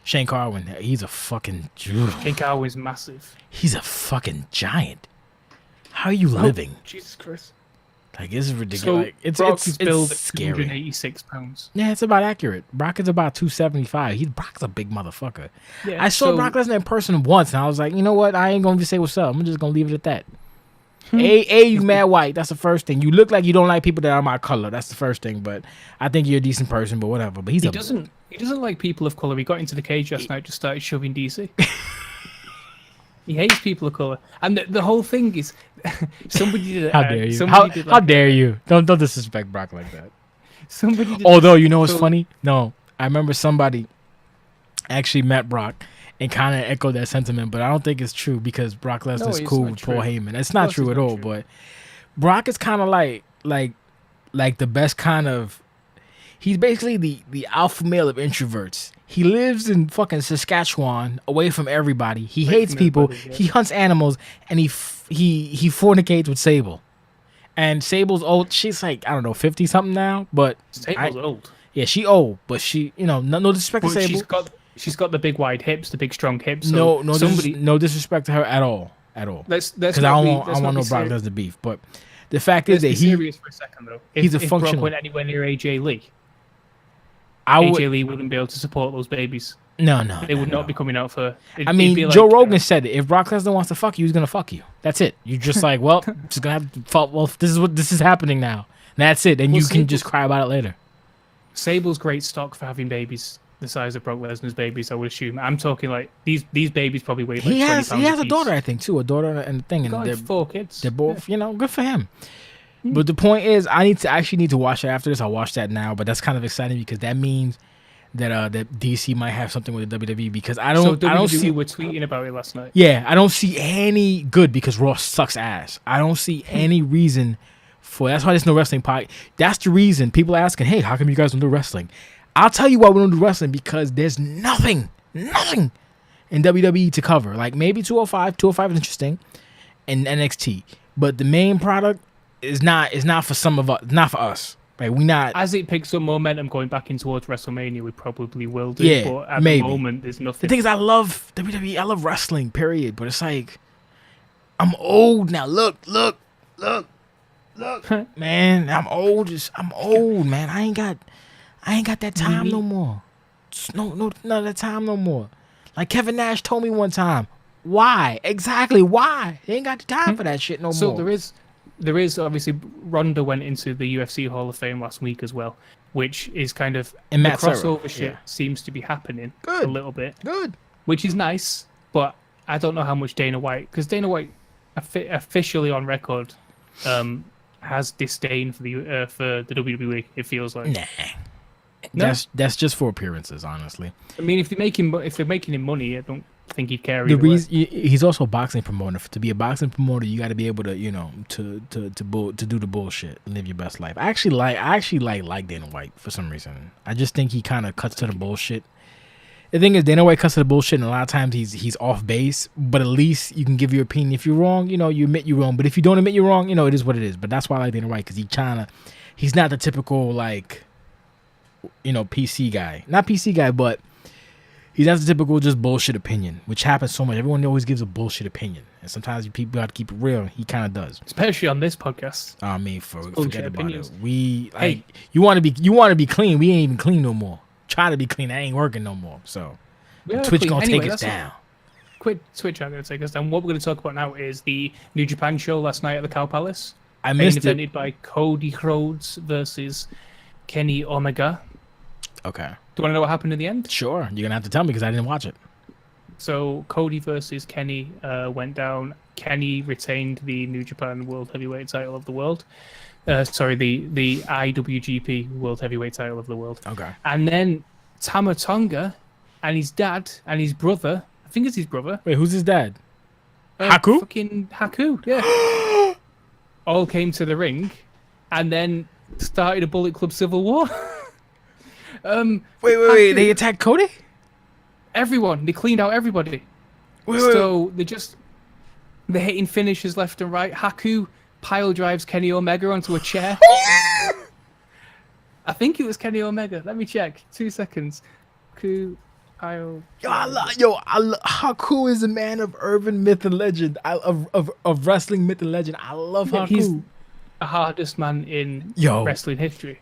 Shane Carwin. He's a fucking. Shane Carwin's massive. He's a fucking giant. How are you living? Jesus Christ. Like, this is ridiculous. So Like, Brock is billed it's at scary. 286 pounds. Yeah, it's about accurate. Brock is about 275. Brock's a big motherfucker. Yeah, I saw Brock Lesnar in person once, and I was like, you know what? I ain't gonna even say what's up. I'm just gonna leave it at that. You mad white. That's the first thing. You look like you don't like people that are my color. That's the first thing. But I think you're a decent person, but whatever. But he doesn't like people of color. He got into the cage last night, just started shoving DC. He hates people of color, and the whole thing is somebody did. How dare you? How dare you? Don't disrespect Brock like that. Somebody. Did Although you know what's funny? No, I remember somebody actually met Brock and kind of echoed that sentiment, but I don't think it's true because Brock Lesnar's cool with Paul Heyman. It's not true at all. But Brock is kind of like the best kind of. He's basically the alpha male of introverts. He lives in fucking Saskatchewan, away from everybody. He hates people. Yeah. He hunts animals, and he fornicates with Sable. And Sable's old. She's like, I don't know, 50 something now. But Sable's old. Yeah, she old, but she, no disrespect to Sable. She's got the big wide hips, the big strong hips. So no disrespect to her at all. Because I want no Brock Lesnar beef. But the fact is that serious for a second though. He's a functional. If Brock went anywhere near AJ Lee. AJ Lee wouldn't be able to support those babies. No. They would not be coming out for... Joe Rogan said it. If Brock Lesnar wants to fuck you, he's going to fuck you. That's it. You're just like, well, just going to have to fuck. Well, this is happening now. And that's it. And you can just cry about it later. Sable's great stock for having babies the size of Brock Lesnar's babies, I would assume. I'm talking like, these babies probably weigh like 20 pounds He has a daughter, I think, too. A daughter and a thing. And they're 4 kids. They're both, good for him. But the point is, I actually need to watch it after this. I'll watch that now. But that's kind of exciting because that means... that DC might have something with the WWE because I don't see. We're tweeting about it last night. Yeah, I don't see any good because Raw sucks ass. I don't see any reason for. That's why there's no wrestling pod. That's the reason people are asking, hey, how come you guys don't do wrestling? I'll tell you why we don't do wrestling because there's nothing in WWE to cover. Like maybe 205 is interesting, and NXT, but the main product is not for some of us. Not for us. Like we not as it picks up momentum going back in towards WrestleMania, we probably will do. Yeah, but at maybe. The moment, there's nothing. The thing is, I love WWE. I love wrestling. Period. But it's like I'm old now. Look, man. I'm old. Man. I ain't got that time no more. No, that time no more. Like Kevin Nash told me one time. Why? Exactly. Why? They ain't got the time for that shit no more. So there is obviously Ronda went into the UFC Hall of Fame last week as well, which is kind of the crossover shit seems to be happening a little bit. Good. Which is nice, but I don't know how much Dana White, because Dana White officially on record has disdain for the WWE. It feels like no? That's just for appearances, honestly. I mean, if they're making him money, I don't think he'd care. The reason he's also a boxing promoter. To be a boxing promoter, you got to be able to, to do the bullshit and live your best life. I actually like Dana White for some reason. I just think he kind of cuts to the bullshit. The thing is, Dana White cuts to the bullshit, and a lot of times he's off base. But at least you can give your opinion. If you're wrong, you admit you're wrong. But if you don't admit you're wrong, it is what it is. But that's why I like Dana White because he's not the typical like, PC guy. Not PC guy, but. He's not the typical just bullshit opinion, which happens so much. Everyone always gives a bullshit opinion, and sometimes people got to keep it real. He kind of does, especially on this podcast. I mean, forget about it. You want to be clean. We ain't even clean no more. Try to be clean. That ain't working no more. So Twitch gonna take us down. Twitch are gonna take us down. What we're gonna talk about now is the New Japan show last night at the Cow Palace. I missed it. Presented by Cody Rhodes versus Kenny Omega. Okay. Do you want to know what happened in the end? Sure. You're going to have to tell me because I didn't watch it. So Cody versus Kenny went down. Kenny retained the New Japan World Heavyweight title of the world. The IWGP World Heavyweight title of the world. Okay. And then Tama Tonga and his dad and his brother, I think it's his brother. Wait, who's his dad? Haku? Fucking Haku, yeah. All came to the ring and then started a Bullet Club civil war. Wait! They attacked Cody? Everyone. They cleaned out everybody. So they're hitting finishes left and right. Haku pile drives Kenny Omega onto a chair. I think it was Kenny Omega. Let me check. 2 seconds. Haku pile. Haku is a man of urban myth and legend. Of wrestling myth and legend. I love Haku. the hardest man in Yo, wrestling history.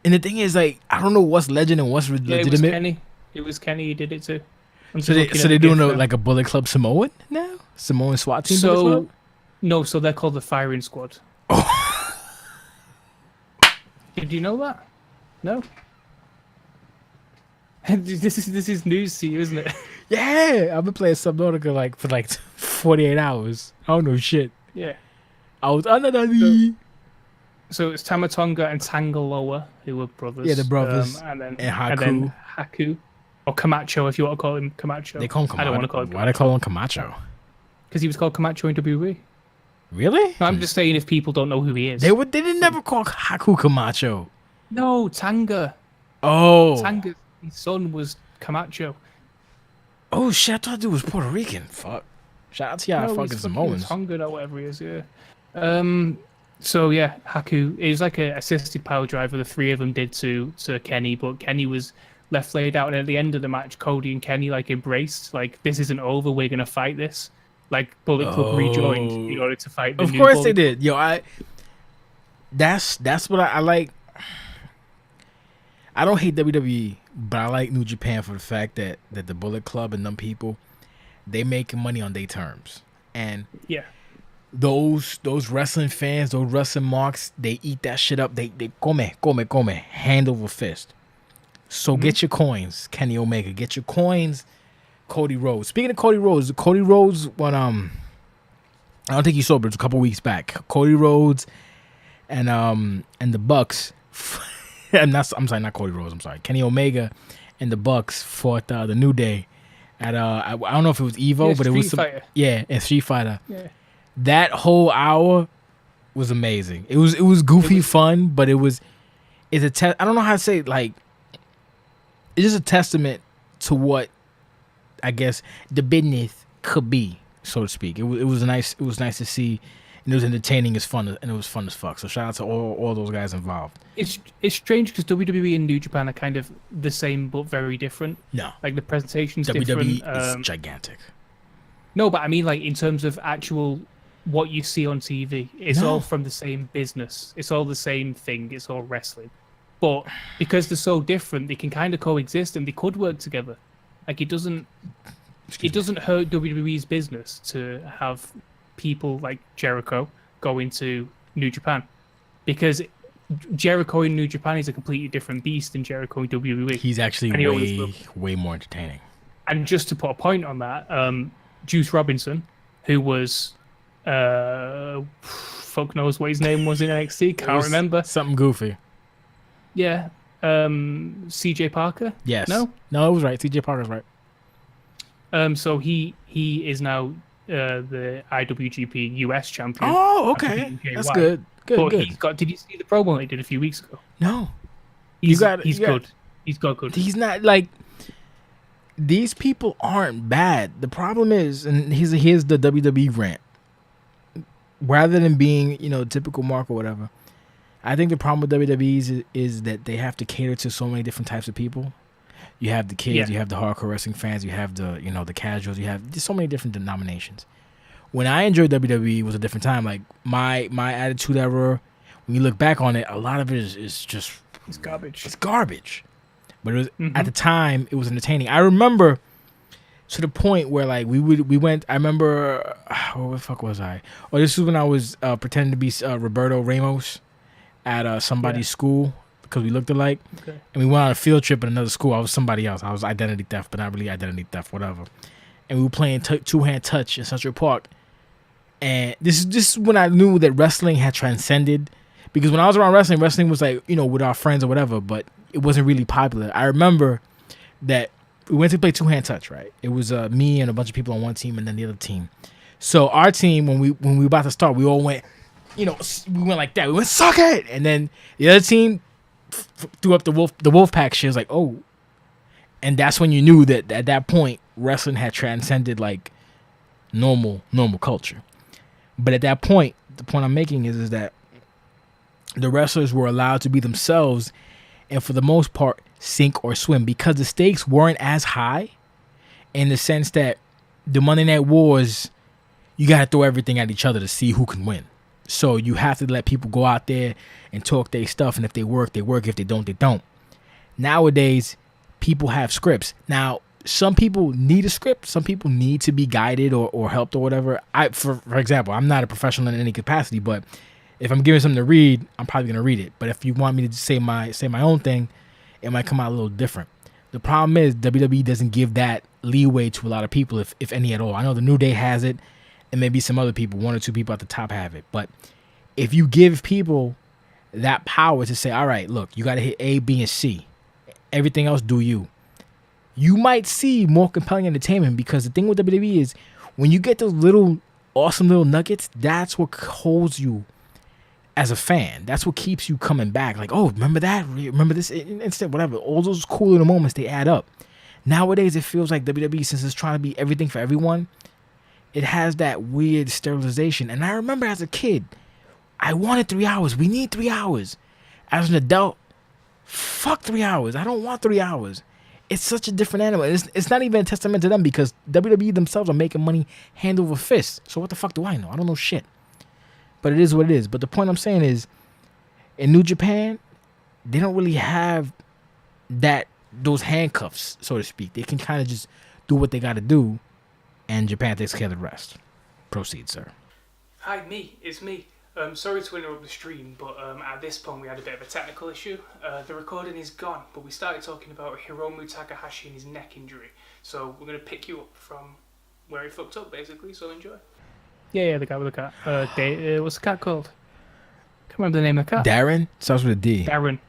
And the thing is, like, I don't know what's legend and what's Yeah, legitimate. it was Kenny. It was Kenny who did it too. So they're doing like a Bullet Club Samoan now? Samoan SWAT team Bullet Club? No, so they're called the Firing Squad. Did you know that? No. This is news to you, isn't it? Yeah, I've been playing Subnautica like for like 48 hours. I don't know shit. Yeah. I was under the knee. So it's Tamatonga and Tangaloa, who were brothers. Yeah, the brothers. And then Haku. Or Camacho, if you want to call him Camacho. They call him Camacho. I don't want to call him Camacho. Why do they call him Camacho? Because he was called Camacho in WWE. Really? No, I'm just saying if people don't know who he is. They didn't never call Haku Camacho. No, Tanga. Oh. Tanga's his son was Camacho. Oh shit, I thought dude was Puerto Rican. Fuck. Shout out to y'all fucking Samoans. Tongan or whatever he is, yeah. So yeah, Haku, it was like an assisted power driver the three of them did to Kenny, but Kenny was left laid out, and at the end of the match, Cody and Kenny like embraced, like, this isn't over, we're gonna fight this. Like Bullet Club rejoined in order to fight the Of new course Bullet they did. Yo, that's what I like. I don't hate WWE, but I like New Japan for the fact that the Bullet Club and them people, they make money on their terms. And yeah, those wrestling fans, those wrestling marks, they eat that shit up. They come, hand over fist. So get your coins, Kenny Omega. Get your coins, Cody Rhodes. Speaking of Cody Rhodes when I don't think you saw, but it was a couple weeks back. Cody Rhodes and the Bucks. I'm sorry, not Cody Rhodes. I'm sorry, Kenny Omega and the Bucks fought the New Day at I don't know if it was Evo, but it was and Street Fighter. Yeah. That whole hour was amazing. It was goofy fun, but it's I don't know how to say it, like, it's just a testament to what I guess the business could be, so to speak. It was nice to see. And it was entertaining, and it was fun as fuck. So shout out to all those guys involved. It's strange because WWE and New Japan are kind of the same but very different. No, like the presentation's WWE different. is gigantic. No, but I mean, like, in terms of actual what you see on TV, it's all from the same business. It's all the same thing. It's all wrestling. But because they're so different, they can kind of coexist and they could work together. Like, it doesn't hurt WWE's business to have people like Jericho go into New Japan, because Jericho in New Japan is a completely different beast than Jericho in WWE. He's actually way more entertaining. And just to put a point on that, Juice Robinson, who was fuck knows what his name was in NXT, can't remember. Something goofy. Yeah. CJ Parker? Yes. No, it was right. CJ Parker's right. So he is now the IWGP US champion. Oh, okay. That's good. Good. Did you see the promo he did a few weeks ago? No. He's good. He's got good. He's not like, these people aren't bad. The problem is, and here's the WWE rant. Rather than being, typical mark or whatever, I think the problem with WWE is that they have to cater to so many different types of people. You have the kids, you have the hardcore wrestling fans, you have the casuals, you have just so many different denominations. When I enjoyed WWE, it was a different time. Like my Attitude Era, when you look back on it, a lot of it is just, it's garbage. It's garbage. But it was at the time, it was entertaining. I remember to the point where, like, we went. I remember, where the fuck was I? Oh, this was when I was pretending to be Roberto Ramos at somebody's school, because we looked alike. Okay. And we went on a field trip at another school. I was somebody else. I was identity theft, but not really identity theft, whatever. And we were playing two-hand touch in Central Park. And this is when I knew that wrestling had transcended. Because when I was around wrestling was like, with our friends or whatever, but it wasn't really popular. I remember that we went to play two-hand touch, right? It was me and a bunch of people on one team and then the other team. So our team, when we were about to start, we all went, we went like that. We went, suck it! And then the other team threw up the wolf pack shit. It was like, oh. And that's when you knew that at that point, wrestling had transcended, like, normal culture. But at that point, the point I'm making is that the wrestlers were allowed to be themselves and, for the most part, sink or swim, because the stakes weren't as high, in the sense that the Monday Night Wars, you got to throw everything at each other to see who can win. So you have to let people go out there and talk their stuff, and if they work, they work. If they don't, they don't. Nowadays, people have scripts. Now, some people need a script. Some people need to be guided or helped or whatever. For example, I'm not a professional in any capacity, but if I'm giving something to read, I'm probably gonna read it. But if you want me to say my own thing, it might come out a little different. The problem is WWE doesn't give that leeway to a lot of people, if any at all. I know the New Day has it, and maybe some other people, 1 or 2 people at the top have it. But if you give people that power to say, all right, look, you got to hit A, B, and C. Everything else, do you. You might see more compelling entertainment, because the thing with WWE is when you get those little awesome little nuggets, that's what holds you as a fan. That's what keeps you coming back. Like, oh, remember that? Remember this? Instead, whatever. All those cool little moments, they add up. Nowadays, it feels like WWE, since it's trying to be everything for everyone, it has that weird sterilization. And I remember as a kid, I wanted 3 hours. We need 3 hours. As an adult, fuck 3 hours. I don't want 3 hours. It's such a different animal. It's not even a testament to them, because WWE themselves are making money hand over fist. So what the fuck do I know? I don't know shit. But it is what it is. But the point I'm saying is, in New Japan, they don't really have those handcuffs, so to speak. They can kind of just do what they got to do, and Japan takes care of the rest. Proceed, sir. Hi, it's me. Sorry to interrupt the stream, but at this point we had a bit of a technical issue. The recording is gone, but we started talking about Hiromu Takahashi and his neck injury. So we're going to pick you up from where he fucked up, basically, so enjoy. Yeah, the guy with the cat. What's the cat called? Can't remember the name of the cat. Darren? Starts with a D. Darryl.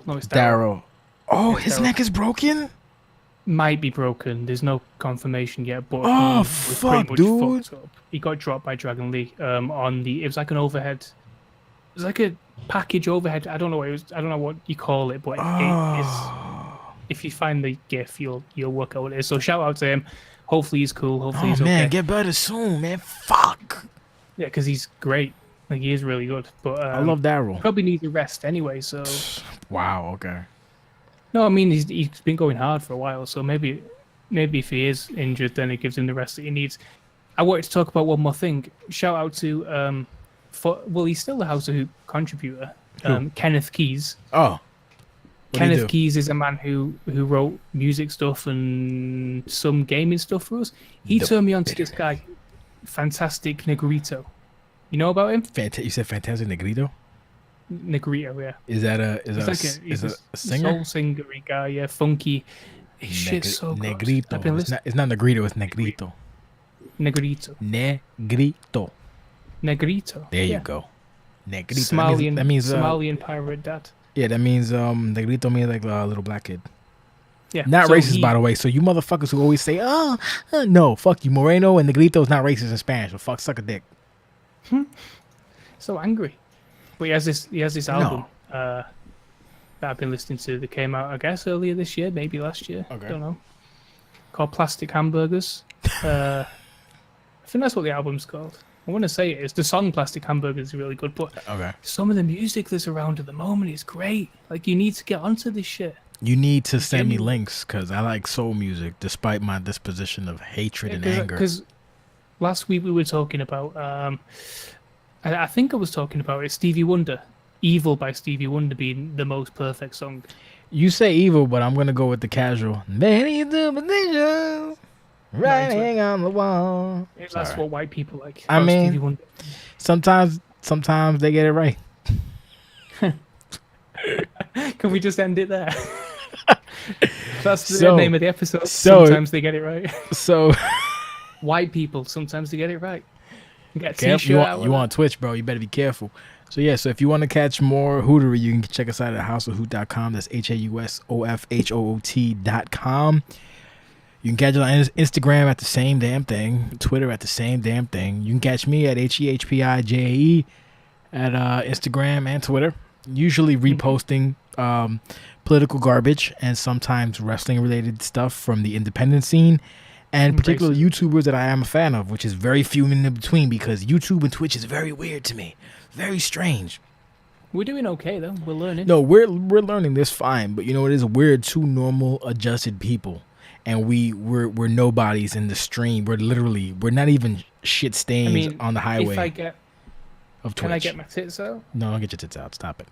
No, it's Daryl. Oh, it's his Daryl. neck is broken? Might be broken. There's no confirmation yet, but Oh, he was fuck, pretty much dude. fucked up. He got dropped by Dragon Lee it was like an overhead. It was like a package overhead. I don't know what it was. I don't know what you call it, but it is. If you find the GIF, you'll work out what it is. So shout out to him. Hopefully he's cool. Hopefully he's okay. Man, get better soon, man. Fuck. Yeah, because he's great. Like, he is really good. But I love Daryl. Probably needs a rest anyway. So. Wow. Okay. No, I mean he's been going hard for a while. So maybe if he is injured, then it gives him the rest that he needs. I wanted to talk about one more thing. Shout out to he's still the House of Hoop contributor, Kenneth Keys. Oh. Kenneth Keys is a man who wrote music stuff and some gaming stuff for us. He turned me on to this guy, Fantastic Negrito. You know about him? You said Fantastic Negrito? Negrito, yeah. Is that a singer? Soul singery guy, yeah, funky. His shit's so good. Negrito. It's not Negrito, it's Negrito. Negrito. There you go. Negrito. Somalian pirate dad. Yeah, that means Negrito means like a little black kid. Yeah. Not racist, by the way. So you motherfuckers who always say, no, fuck you. Moreno and Negrito is not racist in Spanish. So fuck, suck a dick. So angry. But he has this album that I've been listening to that came out, I guess, earlier this year, maybe last year. Okay. I don't know. Called Plastic Hamburgers. I think that's what the album's called. I want to say it is. The song Plastic Hamburgers is really good, but some of the music that's around at the moment is great. Like, you need to get onto this shit. You need to send me links, because I like soul music, despite my disposition of hatred and anger. Because last week we were talking about, I think I was talking about it, Stevie Wonder. Evil by Stevie Wonder being the most perfect song. You say evil, but I'm going to go with the casual. Many superstitions writing on the wall. That's what white people like. I mean, Stevie Wonder. Sometimes they get it right. Can we just end it there? That's the name of the episode. Sometimes they get it right. So white people, sometimes they get it right. You on Twitch, bro. You better be careful. So if you want to catch more Hootery, you can check us out at houseofhoot.com. That's HAUSOFHOOT.com. You can catch it on Instagram at the same damn thing, Twitter at the same damn thing. You can catch me at HEHPIJAE at Instagram and Twitter, usually reposting political garbage and sometimes wrestling related stuff from the independent scene, and particular YouTubers that I am a fan of, which is very few in between, because YouTube and Twitch is very weird to me. Very strange. We're doing okay, though. We're learning. No, we're learning this fine, but you know what it is? We're two normal, adjusted people, and we're nobodies in the stream. We're not even shit stains on the highway. of Twitch. Can I get my tits out? No, don't get your tits out. Stop it.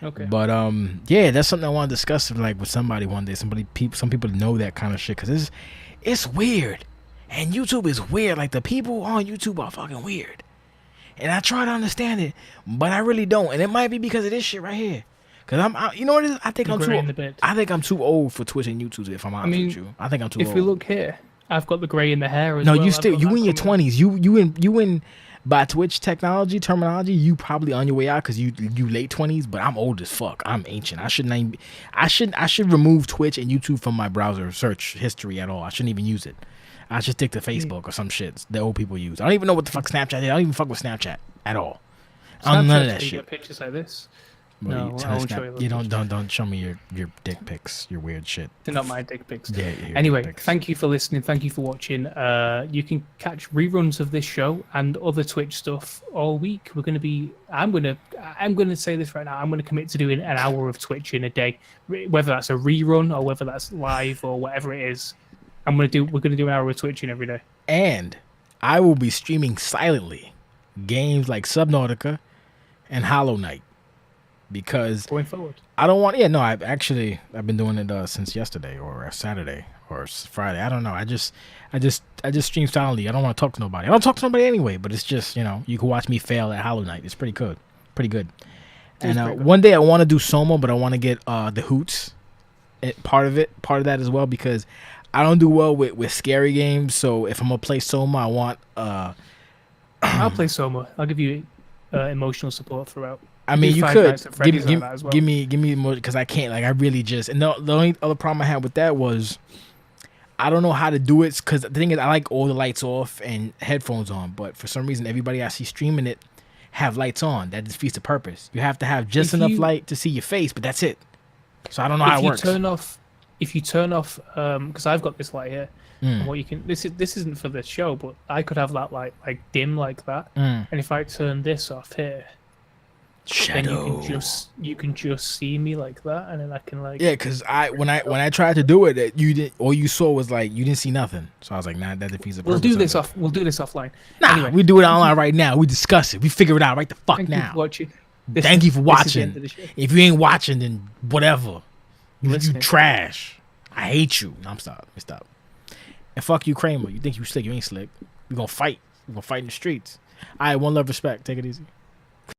Okay. But yeah, that's something I want to discuss like with somebody one day. Some people know that kind of shit because it's weird, and YouTube is weird. Like the people on YouTube are fucking weird, and I try to understand it, but I really don't. And it might be because of this shit right here. Cause you know what it is? I think I'm too old for Twitch and YouTube. If I'm honest with you, I think I'm too old. If we look here, I've got the grey in the hair as no, well. you in your 20s. You in by Twitch terminology. You probably on your way out because you late 20s. But I'm old as fuck. I'm ancient. I should remove Twitch and YouTube from my browser search history at all. I shouldn't even use it. I should stick to Facebook or some shit that old people use. I don't even know what the fuck Snapchat is. I don't even fuck with Snapchat at all. None of that shit. You get pictures like this. Well, no, I won't show you. Don't show me your dick pics, your weird shit. They're not my dick pics. Yeah, anyway, thank you for listening. Thank you for watching. You can catch reruns of this show and other Twitch stuff all week. I'm gonna say this right now. I'm gonna commit to doing an hour of Twitch in a day, whether that's a rerun or whether that's live or whatever it is. We're gonna do an hour of Twitching every day. And I will be streaming silently games like Subnautica and Hollow Knight. Because going forward, I don't want. Yeah, no. I've been doing it since yesterday or Saturday or Friday. I don't know. I just stream silently. I don't want to talk to nobody. I don't talk to nobody anyway. But it's just you can watch me fail at Hollow Knight. It's pretty good. And one day I want to do Soma, but I want to get the hoots part of that as well because I don't do well with scary games. So if I'm gonna play Soma, I want I'll play Soma. I'll give you emotional support throughout. I mean, you could give me more because I can't. Like, I really just and the only other problem I had with that was I don't know how to do it because the thing is I like all the lights off and headphones on, but for some reason everybody I see streaming it have lights on. That defeats the purpose. You have to have just enough light to see your face, but that's it. So I don't know how it works. If you turn off, because I've got this light here. And what you can this isn't for the show, but I could have that light like dim like that, and if I turn this off here. Shadow. Then you can just see me like that, and then I can like. Yeah, because when I tried to do it, you didn't. All you saw was like you didn't see nothing. So I was like, nah, that defeats the purpose. We'll do this offline. Nah, anyway. We do it online right now. We discuss it. We figure it out right the fuck now. Thank you for watching. Thank you for watching. If you ain't watching, then whatever. You trash. I hate you. No, I'm stop. And fuck you, Kramer. You think you slick? You ain't slick. We gonna fight. We gonna fight in the streets. All right, one love, respect. Take it easy.